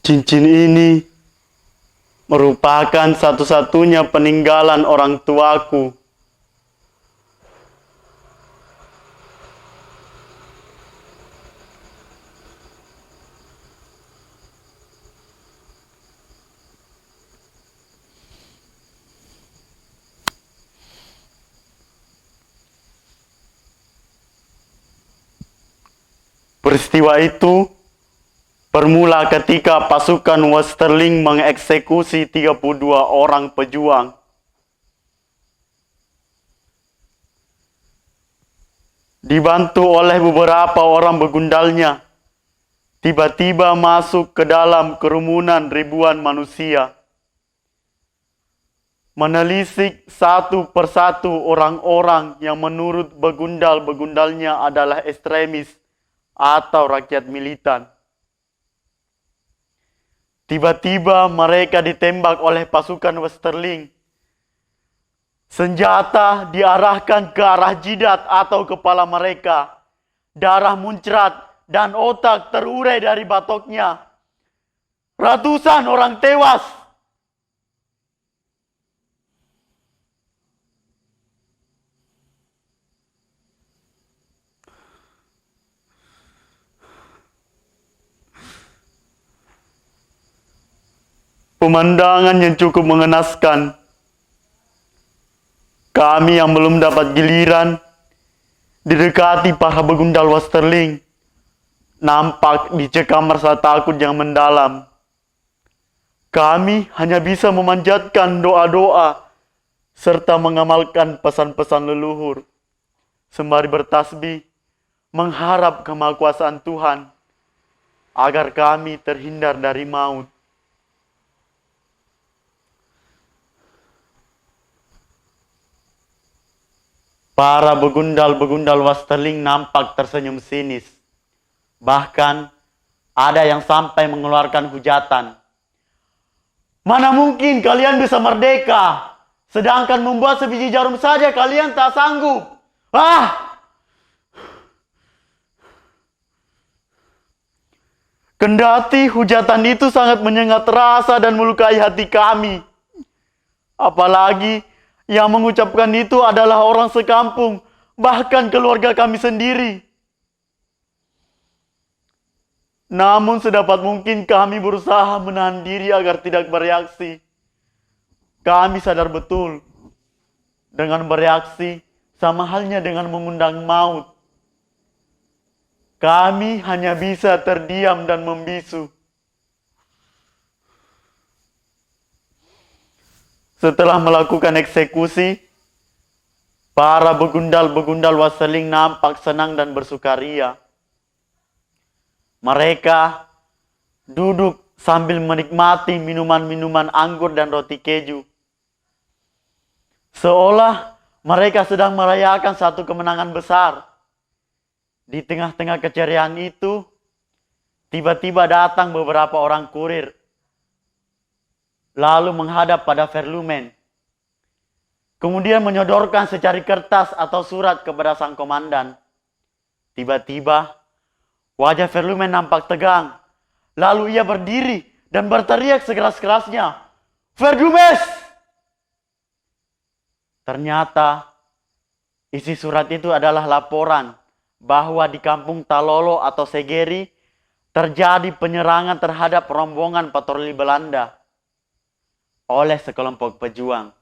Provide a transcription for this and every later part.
Cincin ini merupakan satu-satunya peninggalan orang tuaku. Peristiwa itu bermula ketika pasukan Westerling mengeksekusi 32 orang pejuang. Dibantu oleh beberapa orang begundalnya, tiba-tiba masuk ke dalam kerumunan ribuan manusia, menelisik satu persatu orang-orang yang menurut begundal-begundalnya adalah ekstremis atau rakyat militan. Tiba-tiba mereka ditembak oleh pasukan Westerling. Senjata diarahkan ke arah jidat atau kepala mereka. Darah muncrat dan otak terurai dari batoknya. Ratusan orang tewas. Pemandangan yang cukup mengenaskan. Kami yang belum dapat giliran didekati para begundal Westerling, nampak dicekam rasa takut yang mendalam. Kami hanya bisa memanjatkan doa-doa serta mengamalkan pesan-pesan leluhur, sembari bertasbih mengharap kemahakuasaan Tuhan agar kami terhindar dari maut. Para begundal-begundal Westerling nampak tersenyum sinis. Bahkan ada yang sampai mengeluarkan hujatan. Mana mungkin kalian bisa merdeka, sedangkan membuat sebiji jarum saja kalian tak sanggup. Kendati hujatan itu sangat menyengat rasa dan melukai hati kami. Apalagi yang mengucapkan itu adalah orang sekampung, bahkan keluarga kami sendiri. Namun sedapat mungkin kami berusaha menahan diri agar tidak bereaksi. Kami sadar betul, dengan bereaksi sama halnya dengan mengundang maut. Kami hanya bisa terdiam dan membisu. Setelah melakukan eksekusi, para begundal-begundal Westerling nampak senang dan bersukaria. Mereka duduk sambil menikmati minuman-minuman anggur dan roti keju. Seolah mereka sedang merayakan satu kemenangan besar. Di tengah-tengah keceriaan itu, tiba-tiba datang beberapa orang kurir, lalu menghadap pada Verlumen. Kemudian menyodorkan secari kertas atau surat kepada sang komandan. Tiba-tiba, wajah Verlumen nampak tegang. Lalu ia berdiri dan berteriak sekeras-kerasnya, "Verdumes!" Ternyata, isi surat itu adalah laporan bahwa di kampung Talolo atau Segeri terjadi penyerangan terhadap rombongan patroli Belanda oleh sekelompok pejuang.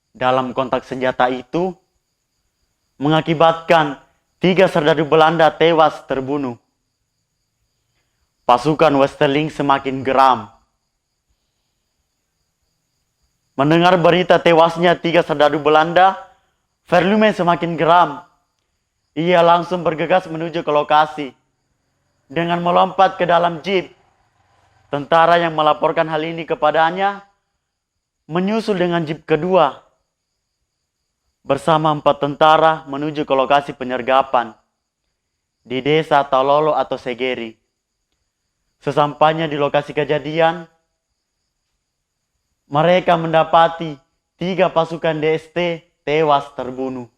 Dalam kontak senjata itu mengakibatkan 3 serdadu Belanda tewas terbunuh. Pasukan Westerling semakin geram. Mendengar berita tewasnya 3 serdadu Belanda, Verlumen semakin geram. Ia langsung bergegas menuju ke lokasi. Dengan melompat ke dalam jeep, tentara yang melaporkan hal ini kepadanya menyusul dengan jeep kedua. Bersama 4 tentara menuju ke lokasi penyergapan di desa Talolo atau Segeri. Sesampainya di lokasi kejadian, mereka mendapati 3 pasukan DST tewas terbunuh.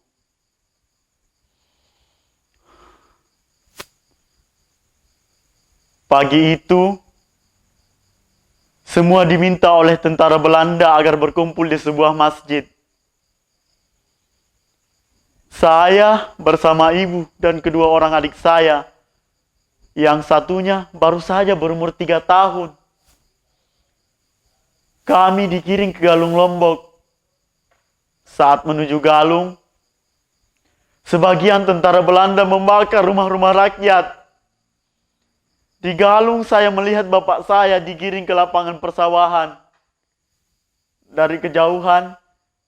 Pagi itu, semua diminta oleh tentara Belanda agar berkumpul di sebuah masjid. Saya bersama ibu dan kedua orang adik saya, yang satunya baru saja berumur 3 tahun. Kami dikirim ke Galung Lombok. Saat menuju Galung, sebagian tentara Belanda membakar rumah-rumah rakyat. Di Galung saya melihat bapak saya digiring ke lapangan persawahan. Dari kejauhan,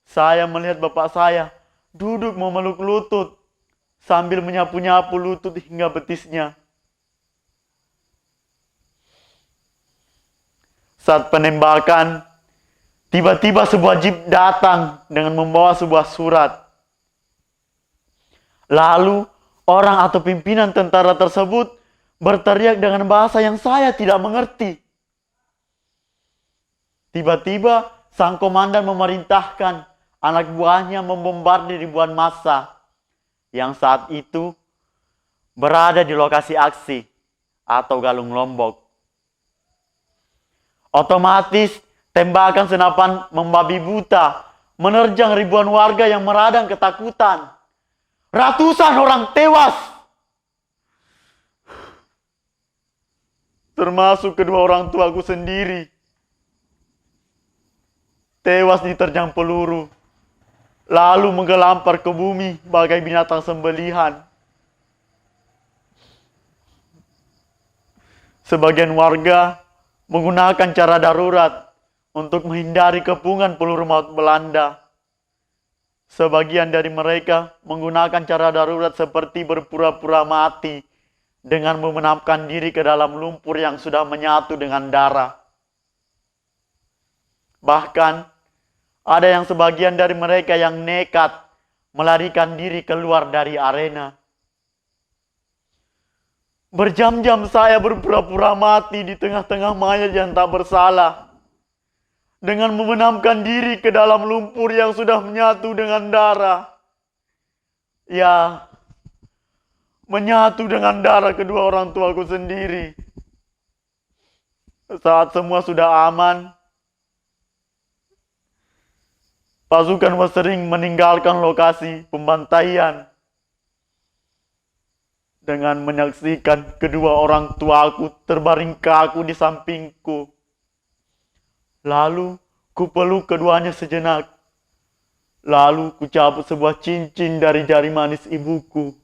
saya melihat bapak saya duduk memeluk lutut sambil menyapu-nyapu lutut hingga betisnya. Saat penembakan, tiba-tiba sebuah jeep datang dengan membawa sebuah surat. Lalu, orang atau pimpinan tentara tersebut berteriak dengan bahasa yang saya tidak mengerti. Tiba-tiba, sang komandan memerintahkan anak buahnya membombardir ribuan massa yang saat itu berada di lokasi aksi atau Galung Lombok. Otomatis, tembakan senapan membabi buta menerjang ribuan warga yang meradang ketakutan. Ratusan orang tewas, termasuk kedua orang tuaku sendiri, tewas diterjang peluru, lalu menggelampar ke bumi bagai binatang sembelihan. Sebagian warga menggunakan cara darurat untuk menghindari kepungan peluru maut Belanda. Sebagian dari mereka menggunakan cara darurat seperti berpura-pura mati dengan memenamkan diri ke dalam lumpur yang sudah menyatu dengan darah. Bahkan, ada yang sebagian dari mereka yang nekat melarikan diri keluar dari arena. Berjam-jam saya berpura-pura mati di tengah-tengah mayat yang tak bersalah, dengan memenamkan diri ke dalam lumpur yang sudah menyatu dengan darah. Ya, menyatu dengan darah kedua orang tuaku sendiri. Saat semua sudah aman, pasukan Wesering meninggalkan lokasi pembantaian dengan menyaksikan kedua orang tuaku terbaring kaku di sampingku. Lalu kupeluk keduanya sejenak. Lalu kucabut sebuah cincin dari jari manis ibuku.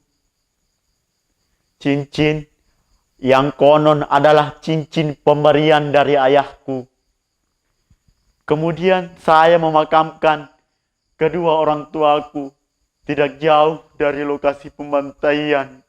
Cincin yang konon adalah cincin pemberian dari ayahku. Kemudian saya memakamkan kedua orang tuaku tidak jauh dari lokasi pembantaian.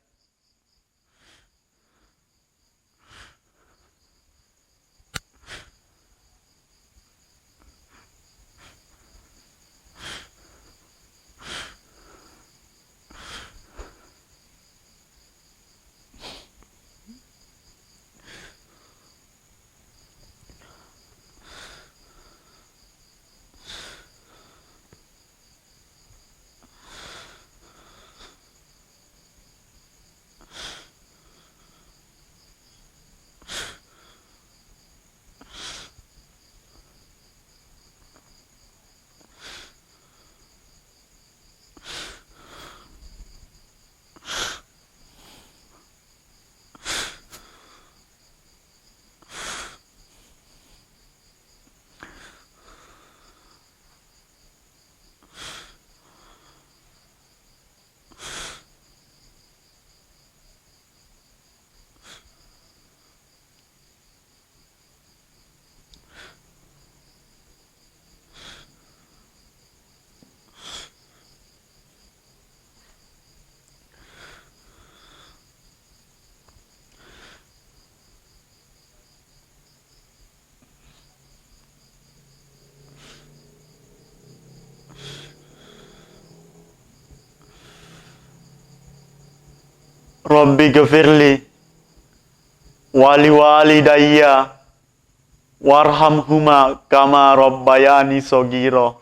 Rabbi gafirli wali walidayya warhamhuma kama rabbayani sogiro.